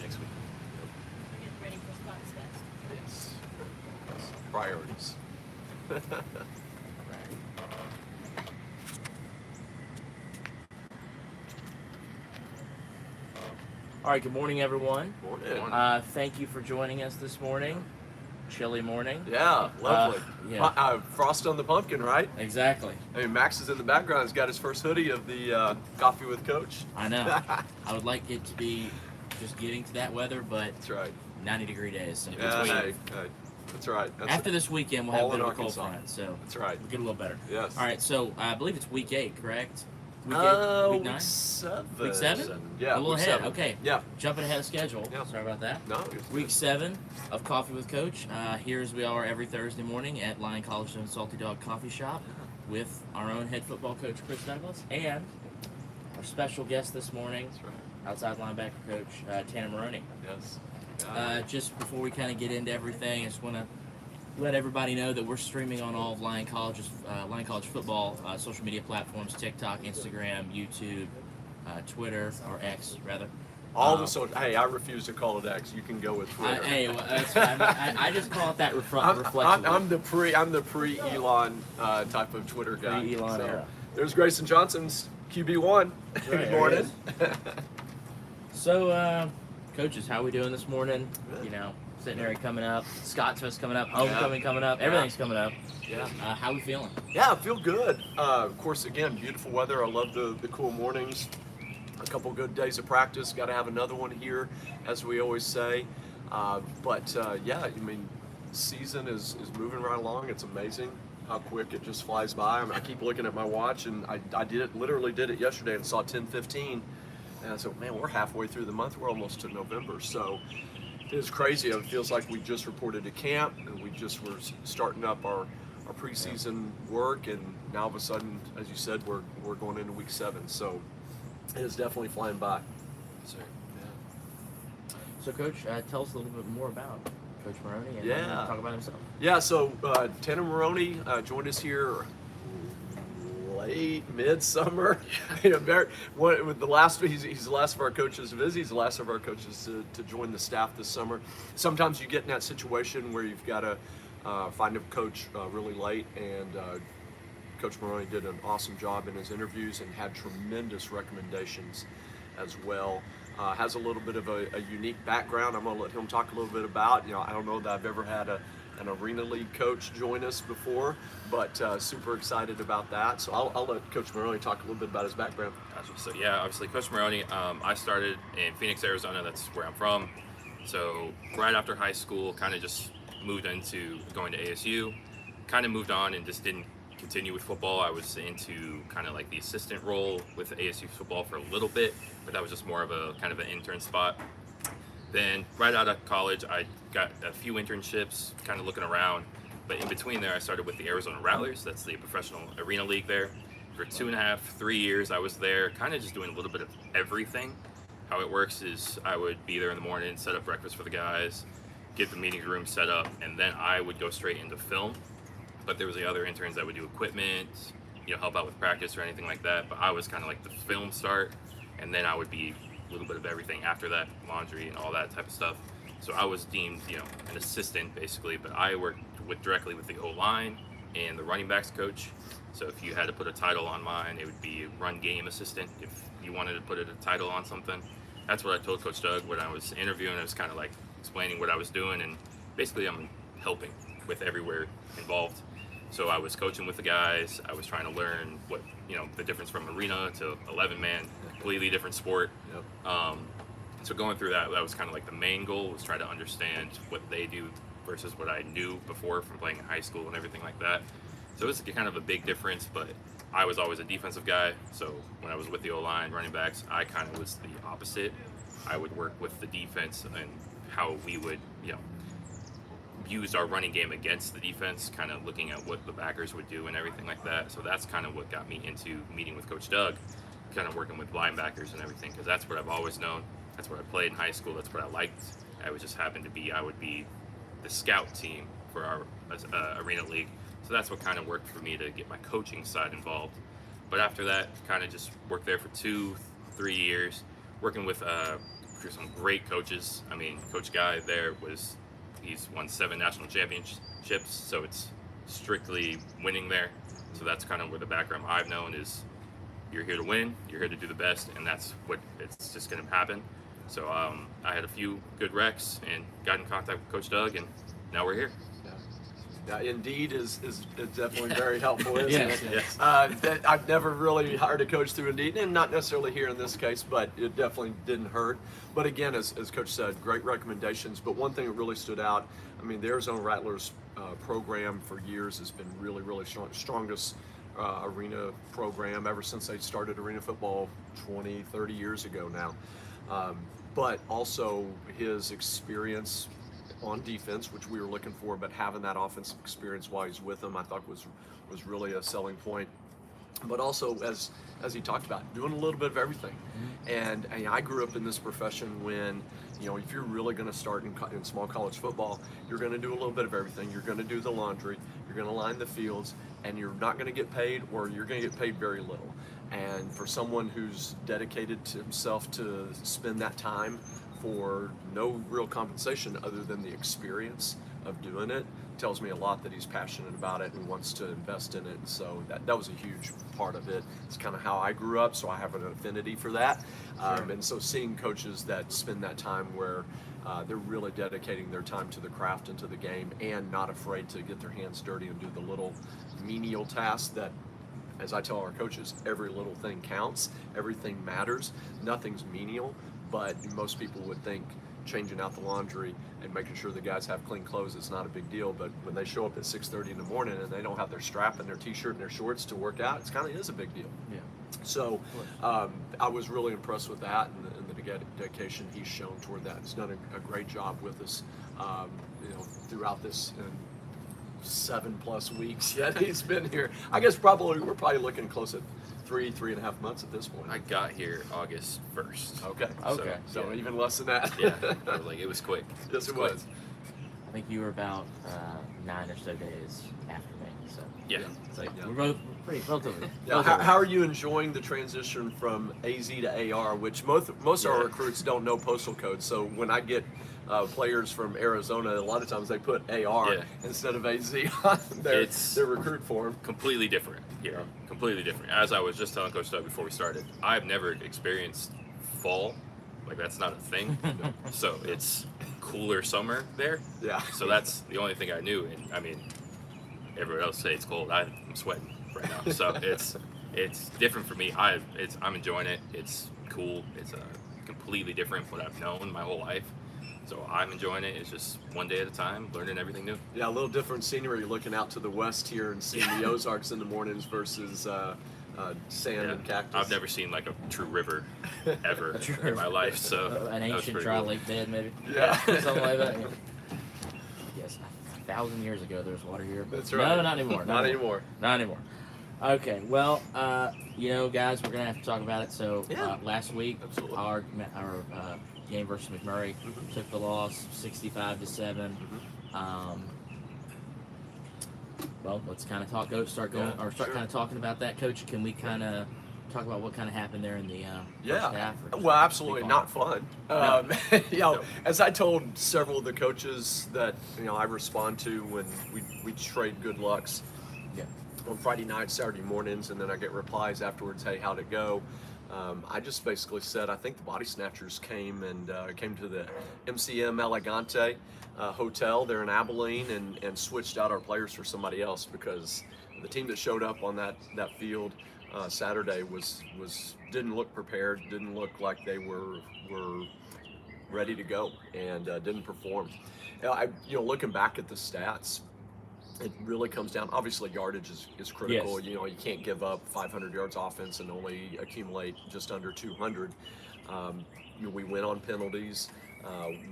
next week. We're getting ready for Scott's Fest. Yes. Priorities. All right, good morning, everyone. Morning. Thank you for joining us this morning. Chilly morning. Yeah, lovely. Yeah. Frost on the pumpkin, right? Exactly. I mean, Max is in the background. He's got his first hoodie of the Coffee with Coach. I know. I would like it to be just getting to that weather, but That's right. 90-degree days. So Yeah, hey, that's right. That's after this weekend, we'll have a all bit in of a cold Arkansas. front, so That's right. we'll get a little better. Yes. All right, so I believe it's week 8, correct? Week Week 9? 7. Week 7? Yeah, A little week ahead. 7. Okay. Yeah. Jumping ahead of schedule. Yeah. Sorry about that. No. It's Week 7 of Coffee with Coach. Here as we are every Thursday morning at Lion College and Salty Dog Coffee Shop with our own head football coach, Chris Douglas, and our special guest this morning, That's right. outside linebacker coach, Tanner Maroney. Yes. Just before we kind of get into everything, I just want to let everybody know that we're streaming on all of Lion College football social media platforms: TikTok, Instagram, YouTube, Twitter, or X rather. All the social. Hey, I refuse to call it X. You can go with Twitter. That's fine. I just call it that reflection. I'm the pre Elon type of Twitter guy. Pre-Elon era. There's Grayson Johnson's QB1. Right, Good there morning. So, coaches, how we doing this morning? Good. You know, centenary coming up, Scott's Fest coming up, homecoming coming up, everything's coming up. Yeah. How we feeling? Yeah, I feel good. Of course, again, beautiful weather. I love the cool mornings. A couple good days of practice. Got to have another one here, as we always say. Yeah, I mean, season is moving right along. It's amazing how quick it just flies by. I mean, I keep looking at my watch, and I literally did it yesterday and saw 10:15. And I said, man, we're halfway through the month. We're almost to November. So it's crazy. It feels like we just reported to camp, and we just were starting up our preseason work, and now all of a sudden, as you said, we're going into week 7. So it is definitely flying by. Sir. Yeah. So, Coach, tell us a little bit more about Coach Maroney and Yeah. talk about himself. Yeah, so Tanner Maroney joined us here late midsummer. You know, with the last, he's the last of our coaches to visit. He's the last of our coaches to join the staff this summer. Sometimes you get in that situation where you've got to find a coach really late, and Coach Maroney did an awesome job in his interviews and had tremendous recommendations as well. Has a little bit of a unique background. I'm going to let him talk a little bit about. You know, I don't know that I've ever had an Arena League coach join us before, but super excited about that. So I'll let Coach Maroney talk a little bit about his background. Gotcha. So yeah, obviously Coach Maroney, I started in Phoenix, Arizona. That's where I'm from. So right after high school, kind of just moved into going to ASU, kind of moved on and just didn't continue with football. I was into kind of like the assistant role with ASU football for a little bit, but that was just more of a kind of an intern spot. Then right out of college, I got a few internships, kind of looking around, but in between there, I started with the Arizona Rattlers. That's the professional arena league there. For 2.5, 3 years, I was there, kind of just doing a little bit of everything. How it works is I would be there in the morning, set up breakfast for the guys, get the meeting room set up, and then I would go straight into film. But there was the other interns that would do equipment, you know, help out with practice or anything like that. But I was kind of like the film start, and then I would be a little bit of everything after that, laundry and all that type of stuff. So I was deemed, you know, an assistant basically, but I worked directly with the O-line and the running backs coach. So if you had to put a title on mine, it would be run game assistant. If you wanted to put a title on something, that's what I told Coach Doug when I was interviewing. I was kind of like explaining what I was doing, and basically I'm helping with everywhere involved. So I was coaching with the guys. I was trying to learn what, you know, the difference from arena to 11-man, completely different sport. Yep. So going through that was kind of like the main goal, was try to understand what they do versus what I knew before from playing in high school and everything like that. So it was kind of a big difference, but I was always a defensive guy. So when I was with the O-line, running backs, I kind of was the opposite. I would work with the defense and how we would, you know, use our running game against the defense, kind of looking at what the backers would do and everything like that. So that's kind of what got me into meeting with Coach Doug, kind of working with linebackers and everything, because that's what I've always known. That's what I played in high school. That's what I liked. I would just happen to be, I would be the scout team for our Arena League. So that's what kind of worked for me to get my coaching side involved. But after that, kind of just worked there for 2-3 years, working with some great coaches. I mean, Coach Guy there he's won 7 national championships, so it's strictly winning there. So that's kind of where the background I've known is you're here to win, you're here to do the best, and that's what it's just going to happen. So I had a few good recs and got in contact with Coach Doug, and now we're here. Yeah, Indeed is definitely very helpful, isn't Yes, it? yes. I've never really hired a coach through Indeed, and not necessarily here in this case, but it definitely didn't hurt. But again, as Coach said, great recommendations. But one thing that really stood out, I mean, the Arizona Rattlers program for years has been really, really strong, strongest arena program ever since they started arena football 20, 30 years ago now. But also his experience on defense, which we were looking for, but having that offensive experience while he's with them, I thought was really a selling point. But also, as he talked about, doing a little bit of everything. And I grew up in this profession when, if you're really going to start in small college football, you're going to do a little bit of everything. You're going to do the laundry, you're going to line the fields, and you're not going to get paid, or you're going to get paid very little. And for someone who's dedicated to himself to spend that time for no real compensation other than the experience of doing it, tells me a lot that he's passionate about it and wants to invest in it. And so that was a huge part of it. It's kind of how I grew up, so I have an affinity for that. And so seeing coaches that spend that time where they're really dedicating their time to the craft and to the game, and not afraid to get their hands dirty and do the little menial tasks that, as I tell our coaches, every little thing counts, everything matters, nothing's menial. But most people would think changing out the laundry and making sure the guys have clean clothes is not a big deal. But when they show up at 6:30 in the morning and they don't have their strap and their t-shirt and their shorts to work out, it kind of is a big deal. Yeah. So I was really impressed with that and the dedication he's shown toward that. He's done a great job with us, throughout this 7+ weeks that he's been here. I guess we're probably looking close at 3.5 months at this point. I got here August 1st. Okay. Okay. So Yeah. even less than that. Yeah, like it was quick. Yes, it quick. was. I think you were about 9 or so days after me. So Yeah. it's like Yeah. we're both pretty relatively. Now, how are you enjoying the transition from AZ to AR, which most of our recruits don't know postal code. So when I get players from Arizona, a lot of times they put AR Yeah. instead of AZ on their It's- recruit form. Completely different here. Completely different. As I was just telling Coach Doug before we started, I've never experienced fall. Like, that's not a thing. So it's cooler summer there. Yeah. So that's the only thing I knew. And I mean, everyone else say it's cold. I'm sweating right now. So it's different for me. I'm enjoying it. It's cool. It's completely different from what I've known my whole life. So I'm enjoying it. It's just one day at a time, learning everything new. Yeah, a little different scenery looking out to the west here and seeing the Ozarks in the mornings versus sand and cactus. I've never seen like a true river ever True in my life. So an that was ancient pretty dry cool. lake bed, maybe. Yeah. Something like that. Yeah. Yes, 1,000 years ago there was water here. But That's right. No, not anymore. Not anymore. Not anymore. Okay, well, guys, we're gonna have to talk about it. So Yeah. last week, Absolutely. our game versus McMurray took the loss, 65-7. Well, let's kind of start kind of talking about that, Coach. Can we kind of talk about what kind of happened there in the first half? Or Well, absolutely speak not on fun. No. As I told several of the coaches that I respond to when we trade good lucks Yeah. on Friday nights, Saturday mornings, and then I get replies afterwards. Hey, how'd it go? I just basically said I think the Body Snatchers came to the MCM Elegante hotel there in Abilene and switched out our players for somebody else, because the team that showed up on that field Saturday didn't look prepared, didn't look like they were ready to go, and didn't perform. Looking back at the stats, it really comes down. Obviously, yardage is critical. Yes. You can't give up 500 yards offense and only accumulate just under 200. We win on penalties.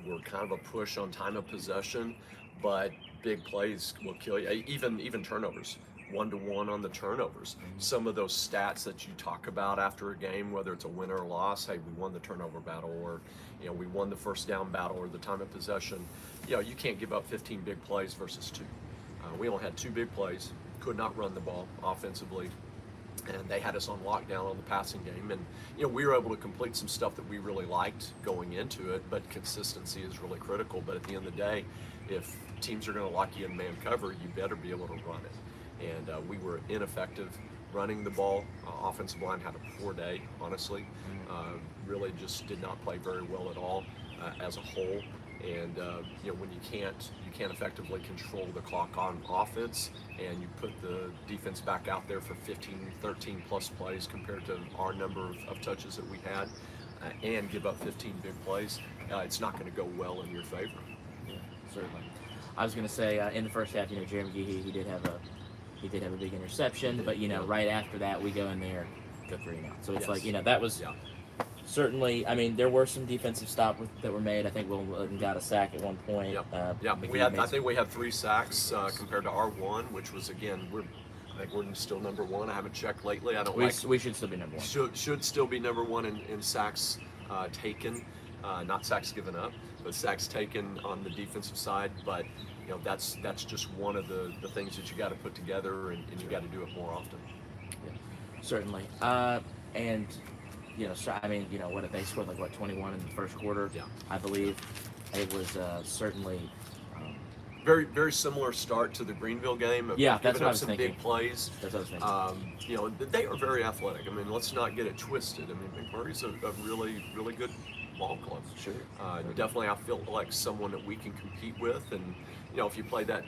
We're kind of a push on time of possession, but big plays will kill you. Even turnovers, 1-to-1 on the turnovers. Some of those stats that you talk about after a game, whether it's a win or a loss, hey, we won the turnover battle, or we won the first down battle, or the time of possession. You can't give up 15 big plays versus 2. We only had 2 big plays, could not run the ball offensively. and they had us on lockdown on the passing game, and we were able to complete some stuff that we really liked going into it, but consistency is really critical. But at the end of the day, if teams are going to lock you in man cover, you better be able to run it, and we were ineffective running the ball. Offensive line had a poor day, honestly. Really just did not play very well at all as a whole. And when you can't effectively control the clock on offense, and you put the defense back out there for 15, 13 plus plays compared to our number of touches that we had, and give up 15 big plays, it's not going to go well in your favor. Yeah, certainly. I was going to say in the first half, Jerry McGee, he did have a big interception, but right after that we go in there, go 3 and out. So it's like that was. Yeah. Certainly, I mean, there were some defensive stops that were made. I think Will got a sack at one point. Yep. I think we had 3 sacks compared to our 1, which was, again, I think we're still number 1. I haven't checked lately. We should still be number 1. Should still be number 1 in sacks taken, not sacks given up, but sacks taken on the defensive side. But that's just one of the things that you got to put together, and you got to do it more often. Yeah, certainly. And. So I mean, what if they scored 21 in the first quarter? Yeah. I believe it was certainly very, very similar start to the Greenville game. That's giving what I up was some thinking. big plays. That's what I was thinking. They are very athletic. I mean, let's not get it twisted. I mean, McMurray's a really, really good ball club. Sure. Definitely, I feel like someone that we can compete with. And if you play that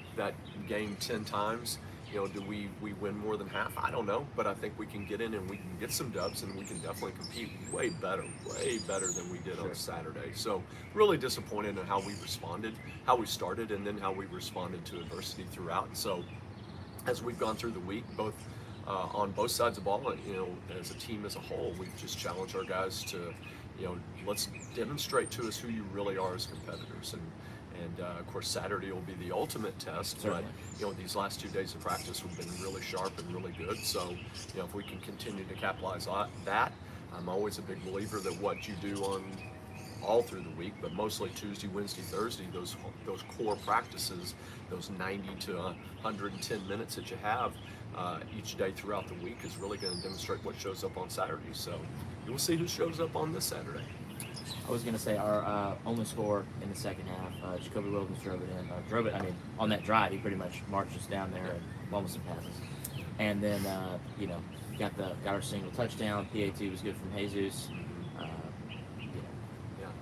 game 10 times. Do we win more than half? I don't know, but I think we can get in and we can get some dubs, and we can definitely compete way better than we did on Saturday. So really disappointed in how we responded, how we started, and then how we responded to adversity throughout. And so as we've gone through the week, both on both sides of the ball, as a team as a whole, we've just challenged our guys to, let's demonstrate to us who you really are as competitors. And of course, Saturday will be the ultimate test. Certainly. But these last 2 days of practice have been really sharp and really good. So if we can continue to capitalize on that, I'm always a big believer that what you do on all through the week, but mostly Tuesday, Wednesday, Thursday, those core practices, those 90 to 110 minutes that you have each day throughout the week is really going to demonstrate what shows up on Saturday. So you'll see who shows up on this Saturday. I was going to say our only score in the second half, Jacoby Wilkins drove it in. On that drive, he pretty much marched us down there and almost some passes. And then, got our single touchdown. PAT was good from Jesus.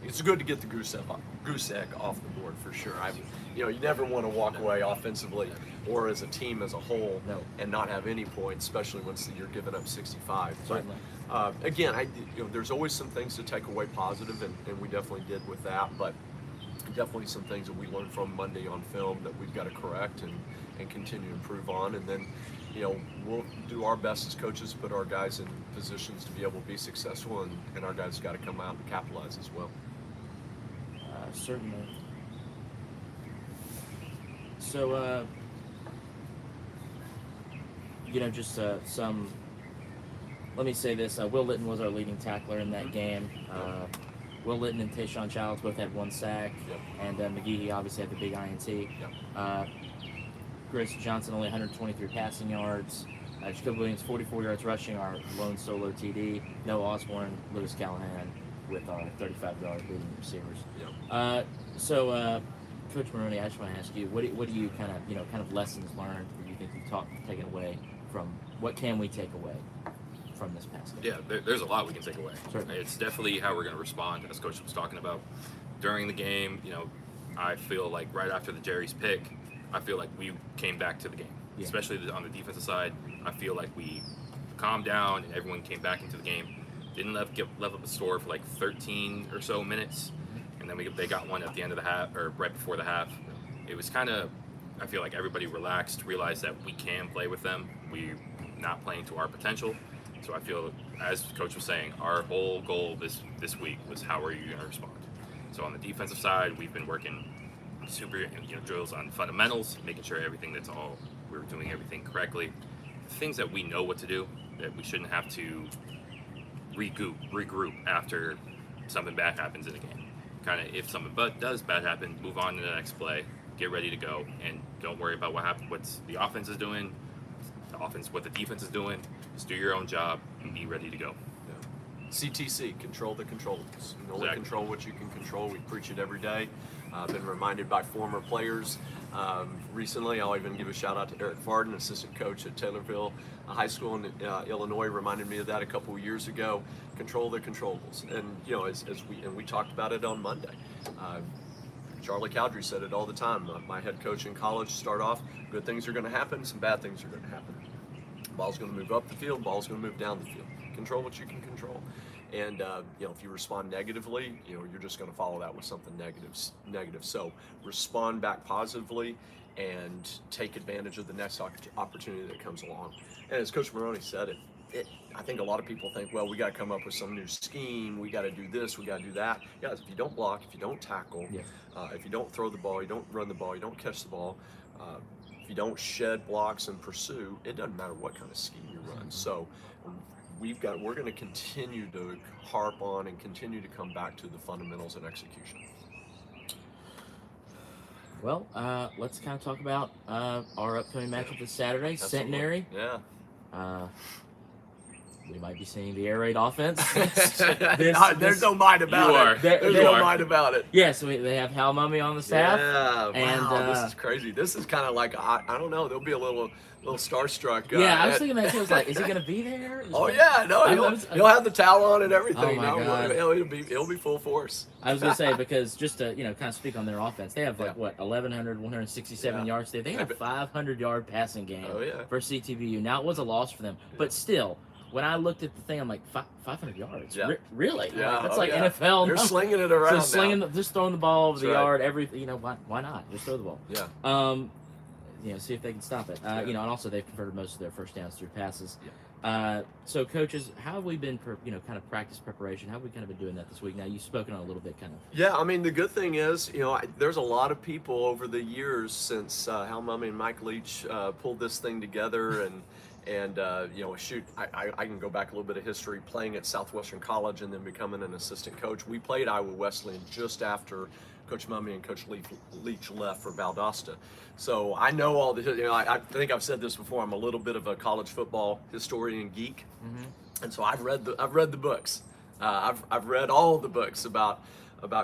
It's good to get the goose egg off the board for sure. You never want to walk away offensively or as a team as a whole and not have any points, especially once you're giving up 65. Certainly. But, again, there's always some things to take away positive, and we definitely did with that. But definitely some things that we learned from Monday on film that we've got to correct and continue to improve on. And then, we'll do our best as coaches to put our guys in positions to be able to be successful, and our guys got to come out and capitalize as well. Certainly. So, let me say this. Will Litton was our leading tackler in that game. Will Litton and Tayshawn Childs both had 1 sack, and McGee obviously had the big INT. Chris Johnson only 123 passing yards. Jacob Williams 44 yards rushing, our lone solo TD. Noah Osborne, Lewis Callahan with our 35-yard leading receivers. So, Coach Maroney, I just want to ask you, what do you kind of lessons learned that you think you've taken away from? What can we take away from this past game? Yeah, there's a lot we can take away. Certainly. It's definitely how we're going to respond, as Coach was talking about during the game. I feel like right after the Jerry's pick, I feel like we came back to the game, especially on the defensive side. I feel like we calmed down and everyone came back into the game. Didn't level up the score for like 13 or so minutes, and then they got one at the end of the half, or right before the half. It was kind of, I feel like everybody relaxed, realized that we can play with them. We're not playing to our potential. So I feel, as Coach was saying, our whole goal this week was how are you going to respond. So on the defensive side, we've been working super drills on fundamentals, making sure we're doing everything correctly. Things that we know what to do, that we shouldn't have to regroup after something bad happens in a game. Kind of, if something does bad happen, move on to the next play, get ready to go, and don't worry about what the offense is doing. the offense, what the defense is doing. Just do your own job and be ready to go. CTC, control the controllables. You only Exactly. control what you can control. We preach it every day. I've been reminded by former players. Recently, I'll even give a shout out to Eric Farden, assistant coach at Taylorville High School in Illinois, reminded me of that a couple of years ago. Control the controllables. And, you know, as we talked about it on Monday. Charlie Cowdery said it all the time. My head coach in college, start off, good things are going to happen, some bad things are going to happen. Ball's going to move up the field, ball's going to move down the field. Control what you can control. And you know, if you respond negatively, you know, you're just going to follow that with something negative. So respond back positively and take advantage of the next opportunity that comes along. And as Coach Maroney said, I think a lot of people think, well, we got to come up with some new scheme. We got to do this. We got to do that. Guys, if you don't block, if you don't tackle, if you don't throw the ball, you don't run the ball, you don't catch the ball, if you don't shed blocks and pursue, it doesn't matter what kind of scheme you run. So we're going to continue to harp on and continue to come back to the fundamentals and execution. Well, let's kind of talk about our upcoming matchup this Saturday, Absolutely. Centenary. Yeah. We might be seeing the air raid offense. There's no mind about it. There's no mind about it. Yes, they have Hal Mummy on the staff. Yeah, and wow, this is crazy. This is kind of like, I don't know, there'll be a little starstruck. Yeah, I was thinking that too. I was like, is he going to be there? Oh yeah, no, he'll have the towel on and everything. Oh my God. It'll be full force. I was going to say, because just to kind of speak on their offense, they have 1,167 yards today. They had a 500-yard passing game for CTVU. Now it was a loss for them, but still. When I looked at the thing, I'm like, 500 yards? Yeah. Really? Yeah. That's like NFL. They're slinging it around just throwing the ball over the right. yard. Why not? Just throw the ball. Yeah. See if they can stop it. And also they've converted most of their first downs through passes. So coaches, how have we been, kind of practice preparation? How have we kind of been doing that this week? Now you've spoken on a little bit, kind of. Yeah, I mean the good thing is, there's a lot of people over the years since Hal Mummy and Mike Leach pulled this thing together and I can go back a little bit of history, playing at Southwestern College and then becoming an assistant coach. We played Iowa Wesleyan just after Coach Mummy and Coach Leach left for Valdosta. So I know all the, I think I've said this before, I'm a little bit of a college football historian geek. Mm-hmm. And so I've read the books. I've read all the books about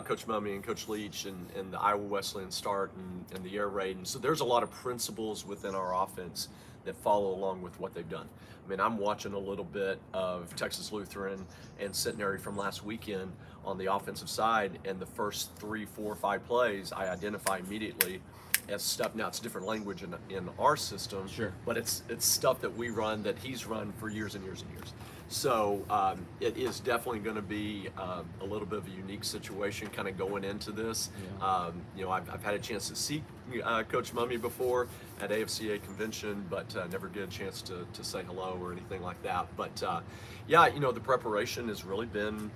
Coach Mummy and Coach Leach and the Iowa Wesleyan start and the air raid. And so there's a lot of principles within our offense that follow along with what they've done. I mean, I'm watching a little bit of Texas Lutheran and Centenary from last weekend on the offensive side, and the first 3, 4, 5 plays I identify immediately as stuff. Now it's different language in our system, Sure. but it's stuff that we run that he's run for years and years and years. So it is definitely going to be a little bit of a unique situation kind of going into this. Yeah. I've had a chance to see Coach Mummy before at AFCA convention, but never get a chance to say hello or anything like that. But the preparation has really been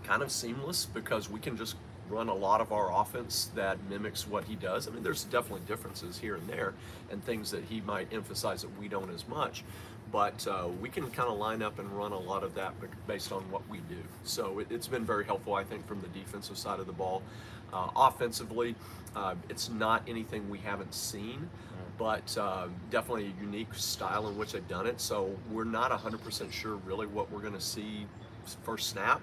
kind of seamless because we can just run a lot of our offense that mimics what he does. I mean, there's definitely differences here and there and things that he might emphasize that we don't as much. But we can kind of line up and run a lot of that based on what we do. So it's been very helpful, I think, from the defensive side of the ball. Offensively, it's not anything we haven't seen, but definitely a unique style in which they've done it. So we're not 100% sure really what we're going to see first snap.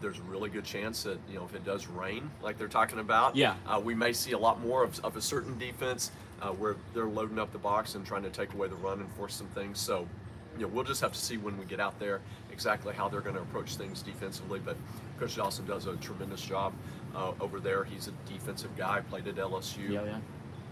There's a really good chance that, if it does rain, like they're talking about, we may see a lot more of a certain defense where they're loading up the box and trying to take away the run and force some things. So, we'll just have to see when we get out there exactly how they're going to approach things defensively. But Coach Dawson does a tremendous job over there. He's a defensive guy, played at LSU.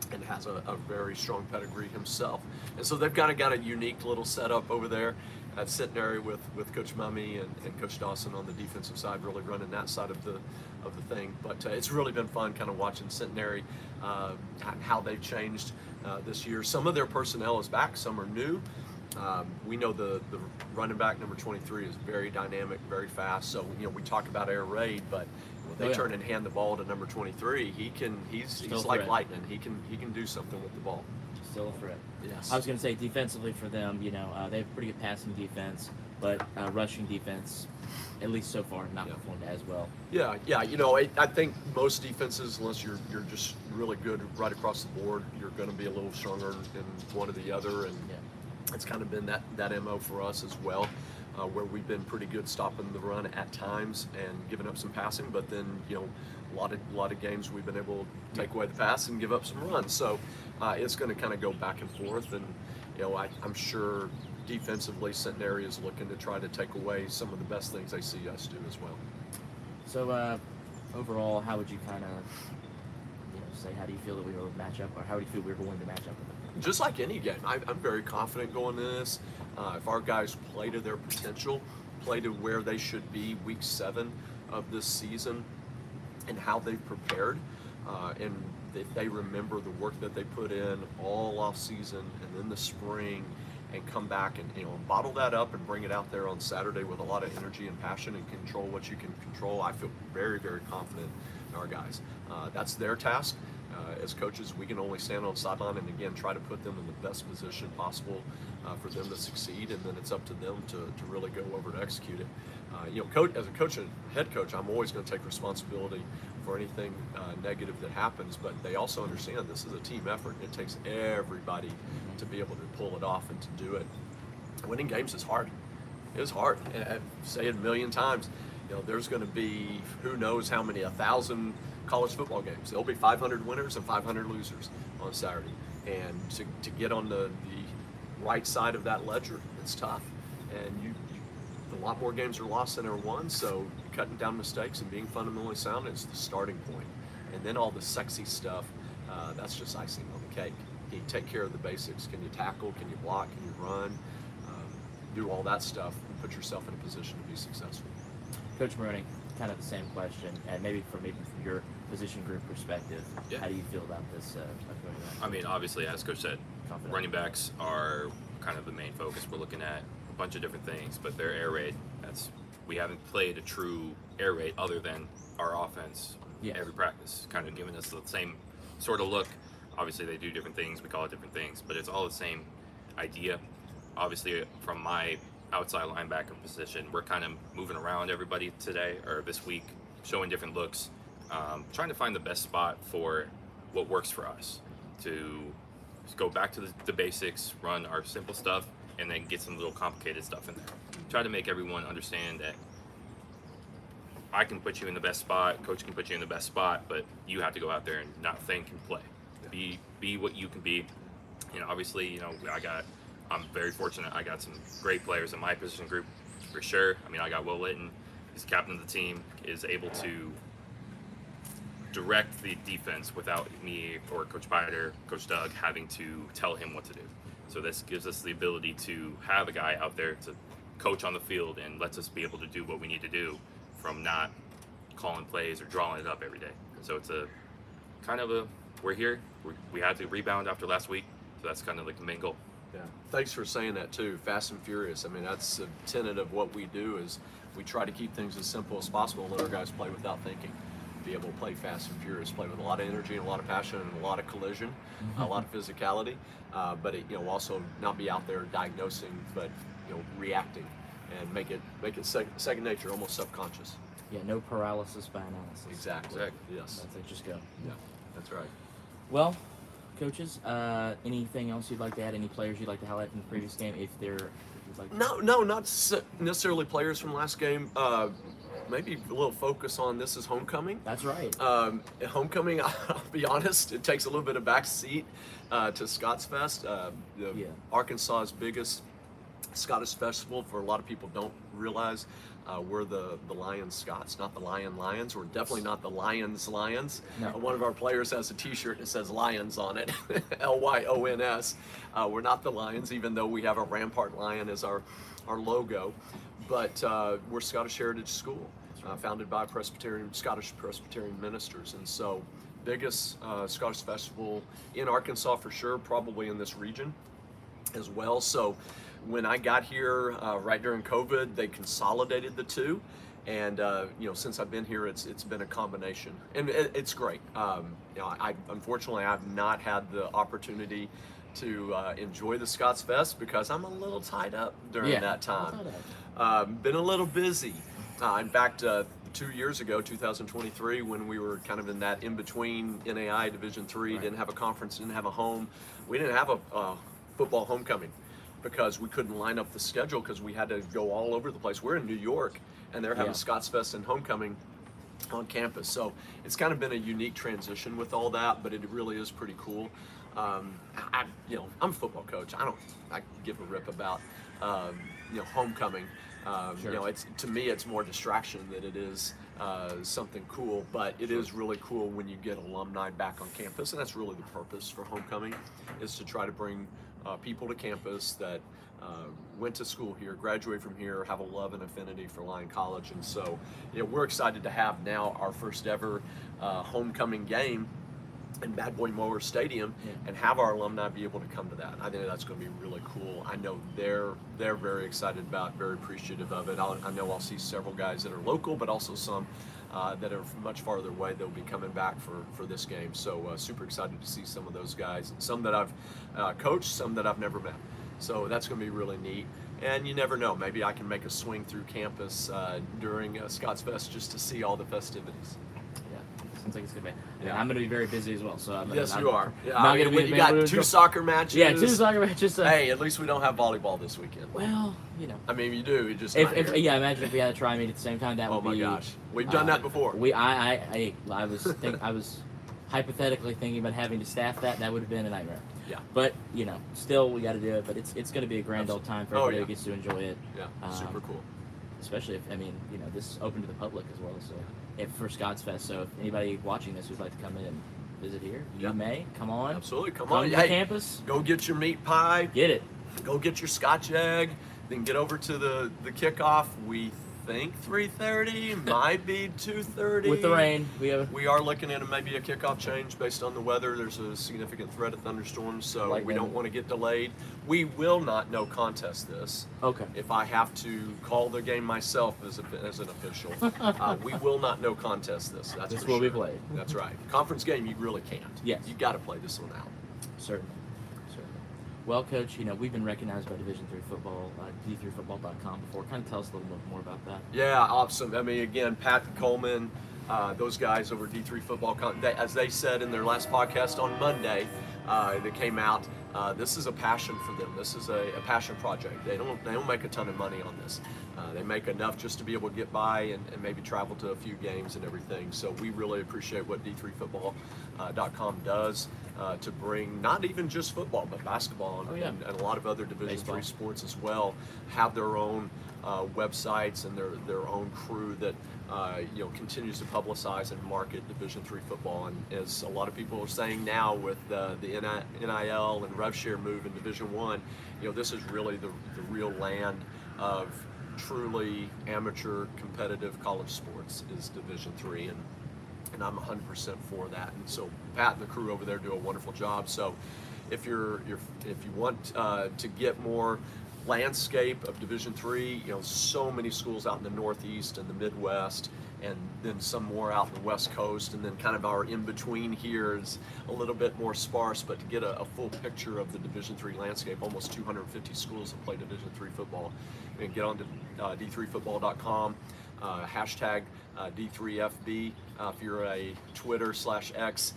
And has a very strong pedigree himself. And so they've got a unique little setup over there at Centenary with Coach Mummy and Coach Dawson on the defensive side, really running that side of the thing. But it's really been fun kind of watching Centenary, how they've changed this year. Some of their personnel is back, some are new. We know the running back number 23 is very dynamic, very fast. So we talk about air raid, but when they turn and hand the ball to number 23, he's like lightning. He can do something with the ball. Still a threat. Yes. I was going to say defensively for them, they have pretty good passing defense. but rushing defense, at least so far, not Yeah. performed as well. Yeah. I think most defenses, unless you're just really good right across the board, you're going to be a little stronger in one or the other, and Yeah. it's kind of been that MO for us as well, where we've been pretty good stopping the run at times and giving up some passing, but then a lot of games we've been able to take away the pass and give up some runs. So it's going to kind of go back and forth, and I'm sure defensively Centenary is looking to try to take away some of the best things they see us do as well. So overall, how would you kind of say, how do you feel that we will match up, or how do you feel we're going to match up with them? Just like any game, I'm very confident going into this. If our guys play to their potential, play to where they should be week 7 of this season and how they've prepared, and if they remember the work that they put in all off season and in the spring, and come back and bottle that up and bring it out there on Saturday with a lot of energy and passion and control what you can control, I feel very, very confident in our guys. That's their task. As coaches, we can only stand on the sideline and again try to put them in the best position possible for them to succeed, and then it's up to them to really go over to execute it. As a coach and head coach, I'm always going to take responsibility for anything negative that happens, but they also understand this is a team effort. It takes everybody to be able to pull it off and to do it. Winning games is hard. It is hard. And I say it a million times. There's going to be who knows how many 1,000 college football games. There'll be 500 winners and 500 losers on Saturday, and to get on the right side of that ledger, it's tough. And a lot more games are lost than are won, so cutting down mistakes and being fundamentally sound is the starting point. And then all the sexy stuff, that's just icing on the cake. You take care of the basics. Can you tackle? Can you block? Can you run? Do all that stuff and put yourself in a position to be successful. Coach Maroney, kind of the same question, and maybe from your position group perspective, Yeah. how do you feel about this upcoming round? I mean, obviously, as Coach said, Confident. running backs are kind of the main focus. We're looking at a bunch of different things, but their air raid, we haven't played a true air raid other than our offense Yes. every practice, kind of giving us the same sort of look. Obviously, they do different things, we call it different things, but it's all the same idea. Obviously, from my outside linebacker position, we're kind of moving around everybody today or this week, showing different looks, trying to find the best spot for what works for us, to go back to the basics, run our simple stuff, and then get some little complicated stuff in there. Try to make everyone understand that I can put you in the best spot, coach can put you in the best spot, but you have to go out there and not think and play. Be what you can be. Obviously, I'm very fortunate. I got some great players in my position group for sure. I mean, I got Will Litton, he's captain of the team, is able to direct the defense without me or Coach Biter, Coach Doug having to tell him what to do. So this gives us the ability to have a guy out there to coach on the field and lets us be able to do what we need to do from not calling plays or drawing it up every day. And so it's a kind of we're here. We had to rebound after last week, so that's kind of like the main goal. Yeah, thanks for saying that too. Fast and furious. I mean, that's a tenet of what we do is we try to keep things as simple as possible and let our guys play without thinking. Be able to play fast and furious, play with a lot of energy and a lot of passion and a lot of collision, a lot of physicality, but also not be out there diagnosing, but reacting and make it second nature, almost subconscious. Yeah, no paralysis by analysis. Exactly. Yes. That's it, just go. Yeah, that's right. Well, coaches, anything else you'd like to add? Any players you'd like to highlight from the previous game? If you'd like to. No, not necessarily players from last game. Maybe a little focus on this is homecoming. That's right. Homecoming, I'll be honest, it takes a little bit of back seat to Scots Fest, Arkansas's biggest Scottish festival. For a lot of people don't realize, we're the Lions Scots, not the Lions. We're definitely not the Lions. No. One of our players has a t-shirt that says Lions on it, Lyons. We're not the Lions, even though we have a rampart lion as our logo. But we're Scottish Heritage School, founded by Scottish Presbyterian ministers. And so biggest Scottish festival in Arkansas for sure, probably in this region as well. So when I got here right during COVID, they consolidated the two. And since I've been here, it's been a combination, and it's great. I unfortunately I've not had the opportunity to enjoy the Scots Fest because I'm a little tied up during that time. Been a little busy. In fact, 2 years ago, 2023, when we were kind of in that in-between NAI Division III, Right. didn't have a conference, didn't have a home. We didn't have a football homecoming because we couldn't line up the schedule because we had to go all over the place. We're in New York, and they're having Yeah. Scottsfest and homecoming on campus. So it's kind of been a unique transition with all that, but it really is pretty cool. I'm a football coach. I give a rip about, homecoming. Sure. To me, it's more distraction than it is something cool, but it is really cool when you get alumni back on campus, and that's really the purpose for homecoming, is to try to bring people to campus that went to school here, graduate from here, have a love and affinity for Lyon College. And so, we're excited to have now our first ever homecoming game in Bad Boy Mower Stadium, and have our alumni be able to come to that. I think that's going to be really cool. I know they're very excited about, very appreciative of it. I know I'll see several guys that are local, but also some that are much farther away. They'll be coming back for this game. So super excited to see some of those guys, some that I've coached, some that I've never met. So that's going to be really neat. And you never know, maybe I can make a swing through campus during Scottsfest just to see all the festivities. Yeah, seems like it's gonna be. Yeah. I'm gonna be very busy as well, so Yes, I'm you are. Yeah, not I gonna mean, be you able got to two go- soccer matches. Yeah, 2 soccer matches. Hey, at least we don't have volleyball this weekend. Well, I mean, you do. You just imagine if we had a try meet at the same time. That Oh would my be. gosh, we've done that before. I was hypothetically thinking about having to staff that. That would have been a nightmare. Yeah. But still we got to do it. But it's going to be a grand old time for Oh, everybody yeah. who gets to enjoy it. Yeah, super cool. Especially if this is open to the public as well. So for Scottsfest. So if anybody watching this who'd like to come in and visit here, you Yeah. may come on. Absolutely, come Come on. to Hey, campus. go get your meat pie. Get it. Go get your Scotch egg. Then get over to the kickoff. We think 3:30, might be 2:30. With the rain, we are looking at maybe a kickoff change based on the weather. There's a significant threat of thunderstorms, so Like we that. don't want to get delayed. We will not no contest this. okay. If I have to call the game myself as an official, we will not no contest this. That's This for will be sure. played. That's right. Conference game, you really can't. Yes. You got to play this one out. Certainly. Well, Coach, we've been recognized by Division III football, D3football.com before. Kind of tell us a little bit more about that. Yeah, awesome. I mean, again, Pat Coleman, those guys over D3 Football, as they said in their last podcast on Monday, that came out. This is a passion for them. This is a passion project. They don't make a ton of money on this. They make enough just to be able to get by and maybe travel to a few games and everything. So we really appreciate what D3football.com does to bring not even just football, but basketball and a lot of other Division Baseball. III sports as well. Have their own websites and their own crew that continues to publicize and market Division III football. And as a lot of people are saying now with the NIL and RevShare move in Division I, this is really the real land of truly amateur competitive college sports is Division III, and I'm 100% for that. And so Pat and the crew over there do a wonderful job. So if you want to get more landscape of Division III, so many schools out in the Northeast and the Midwest, and then some more out in the West Coast, and then kind of our in-between here is a little bit more sparse, but to get a full picture of the Division III landscape, almost 250 schools that play Division III football, and get on to d3football.com, hashtag D3FB, if you're a Twitter/X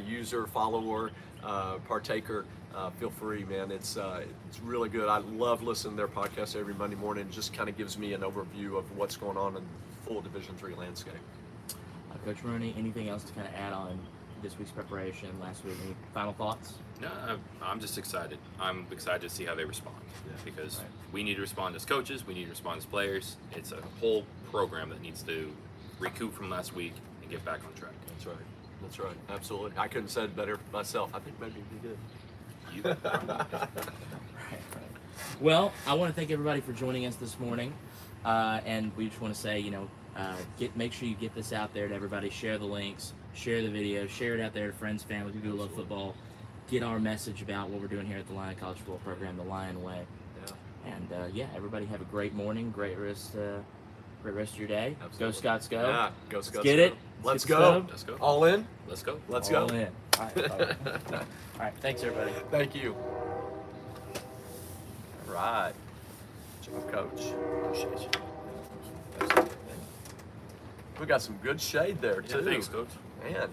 user, follower, partaker, feel free, man. It's really good. I love listening to their podcast every Monday morning. It just kind of gives me an overview of what's going on in the full Division III landscape. Coach Maroney, anything else to kind of add on this week's preparation, last week? Any final thoughts? No, I'm just excited. I'm excited to see how they respond because Right. we need to respond as coaches. We need to respond as players. It's a whole program that needs to recoup from last week and get back on track. That's right. That's right. Absolutely. I couldn't have said it better myself. I think maybe you did. You, Right. Well, I want to thank everybody for joining us this morning, and we just want to say, make sure you get this out there to everybody. Share the links, share the video, share it out there to friends, family, people who love football. Get our message about what we're doing here at the Lyon College Football Program, the Lyon Way. Yeah. And everybody have a great morning, great rest of your day. Absolutely. Go Scots, go! Yeah. Go Scots. get go. it. Let's get the go. sub. let's go. All in. Let's go. Let's All go. in. All right. All right. Thanks, everybody. Thank you. All right. Coach. Appreciate you. We got some good shade there Yeah, too. thanks, Coach. Man,